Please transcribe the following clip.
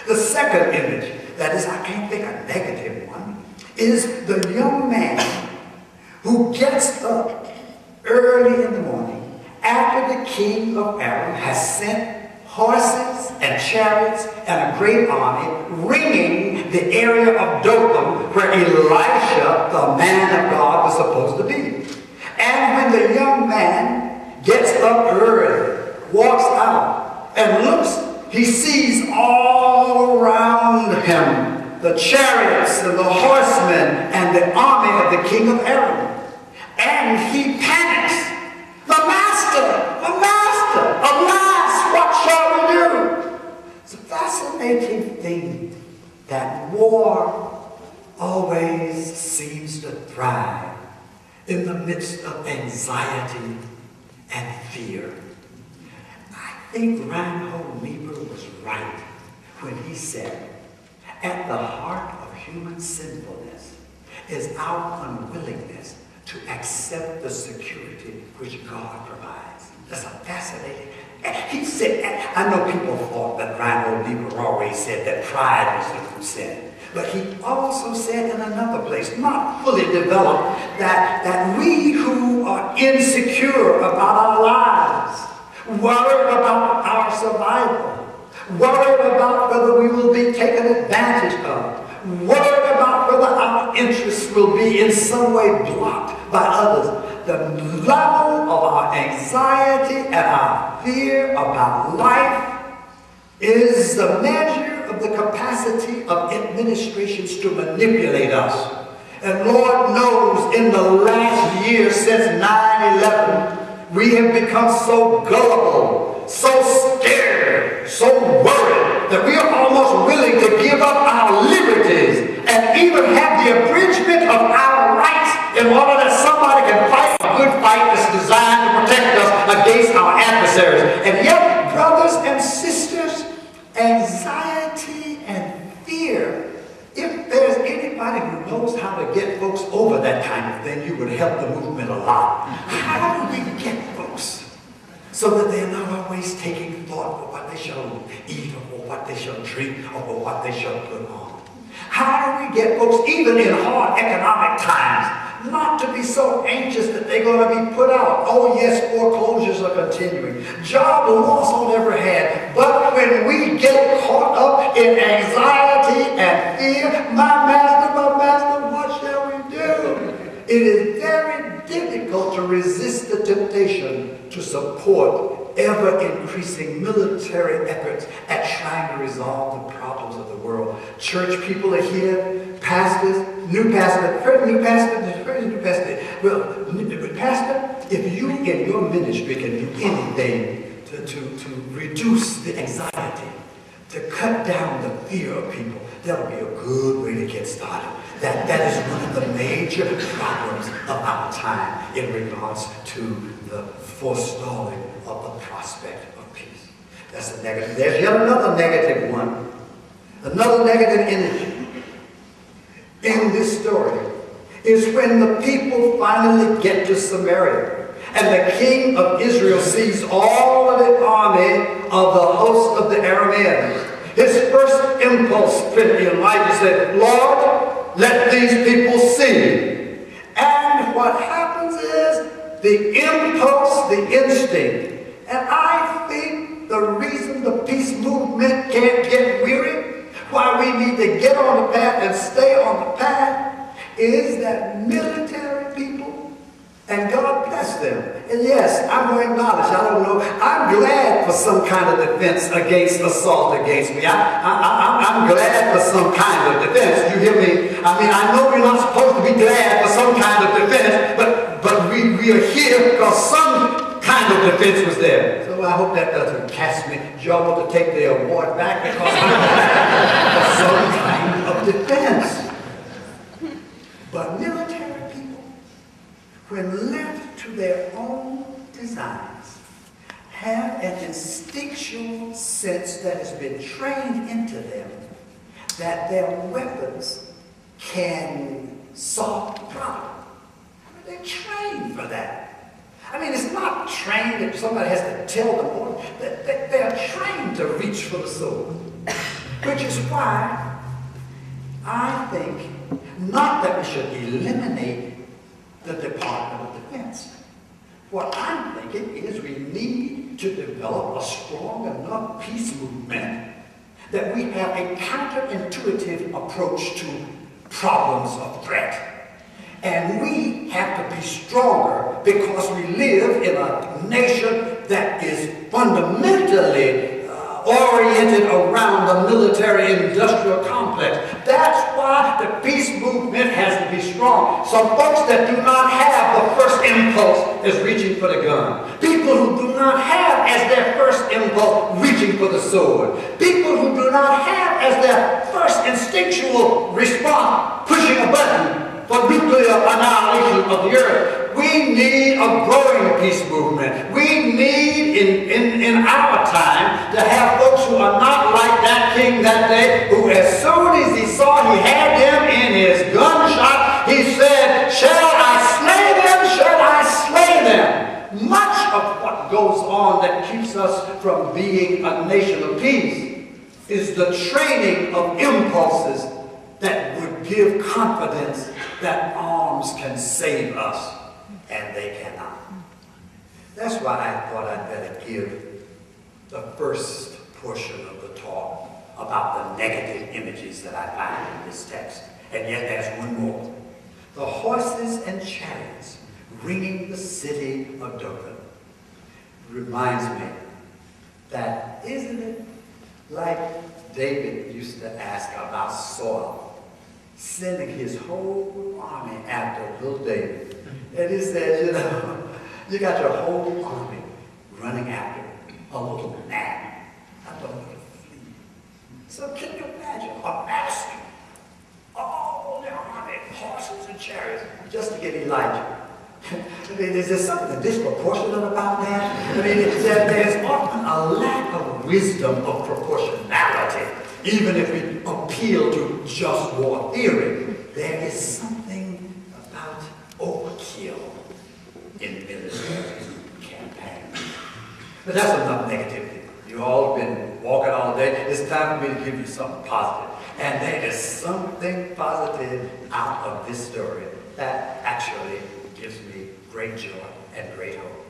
The second image, that is, I can't think a negative one, is the young man who gets up early in the morning after the king of Aram has sent horses and chariots and a great army ringing the area of Dothan where Elisha, the man of God, was supposed to be. And when the young man gets up early, walks out, and looks, he sees all around him the chariots and the horsemen and the army of the king of Aram. And he panics. The master, alas, what shall we do? It's a fascinating thing that war always seems to thrive in the midst of anxiety and fear. I think Reinhold Niebuhr was right when he said, at the heart of human sinfulness is our unwillingness to accept the security which God provides. That's a fascinating. He said, I know people thought that Reinhold Niebuhr always said that pride was the root sin. But he also said in another place, not fully developed, that we who are insecure about our lives, worried about our survival, worried about whether we will be taken advantage of, worried about whether our interests will be in some way blocked by others. The level of our anxiety and our fear about life is the measure of the capacity of administrations to manipulate us. And Lord knows in the last year since 9/11, we have become so gullible, so scared, so worried that we are almost willing to give up our liberties and even have the abridgment of our rights in order that somebody can fight a good fight that's designed to protect us against our adversaries. And yet, brothers and sisters, anxiety and fear, if there's anybody who knows how to get folks over that kind of thing, you would help the movement a lot. How do we get folks so that they are not always taking thought for what they shall eat or for what they shall drink or for what they shall put on? How do we get folks, even in hard economic times, not to be so anxious that they're going to be put out? Oh yes, foreclosures are continuing. Job loss on every hand. But when we get caught up in anxiety and fear, my master, what shall we do? It is very difficult to resist the temptation to support ever-increasing military efforts at trying to resolve the problems of the world. Church people are here, pastors, new pastor. Well, pastor, if you in your ministry can do anything to reduce the anxiety, to cut down the fear of people, that'll be a good way to get started. That is one of the major problems of our time in regards to the forestalling of the prospect of peace. That's a negative. There's yet another negative one. Another negative energy in this story is when the people finally get to Samaria and the king of Israel sees all of the army of the host of the Arameans. His first impulse, Elijah said, Lord, let these people see. And what happens is the impulse, the instinct. And I think the reason the peace movement can't get weary, why we need to get on the path and stay on the path, is that military people, and God bless them. And yes, I'm going to acknowledge, I don't know, I'm glad for some kind of defense against assault against me. I'm glad for some kind of defense. You hear me? I mean, I know we're not supposed to be glad for some kind of defense, but we are here because some kind of defense was there. So I hope that doesn't cast me. Do y'all want to take the award back because I'm glad for some kind of defense? But military people, when left to their own designs, have an instinctual sense that has been trained into them that their weapons can solve the problem. I mean, they're trained for that. I mean, it's not trained that somebody has to tell them, they're trained to reach for the sword. We're Which is why I think not that we should eliminate the Department of Defense. What I'm thinking is we need to develop a strong enough peace movement that we have a counterintuitive approach to problems of threat. And we have to be stronger because we live in a nation that is fundamentally oriented around the military-industrial complex. That's why the peace movement has to be strong. Some folks that do not have the first impulse is reaching for the gun. People who do not have as their first impulse reaching for the sword. People who do not have as their first instinctual response pushing a button for nuclear annihilation of the earth. We need a growing peace movement. We need in our time to have folks who are not like that king that day, who as soon as he saw he had them in his gunshot, he said, "Shall I slay them? Shall I slay them?" Much of what goes on that keeps us from being a nation of peace is the training of impulses that would give confidence that arms can save us, and they cannot. That's why I thought I'd better give the first portion of the talk about the negative images that I find in this text. And yet there's one more. The horses and chariots ringing the city of Dublin reminds me that, isn't it like David used to ask about Saul, sending his whole army after little David. And he says, you know, you got your whole army running after a little gnat. I don't want to flee. So can you imagine amassing all their army, horses and chariots, just to get Elijah? I mean, is there something disproportionate about that? I mean, there's often a lack of wisdom of proportionality. Even if we appeal to just war theory, there is something about overkill in military campaigns. But that's enough negativity. You've all been walking all day. It's time for me to give you something positive. And there is something positive out of this story that actually gives me great joy and great hope.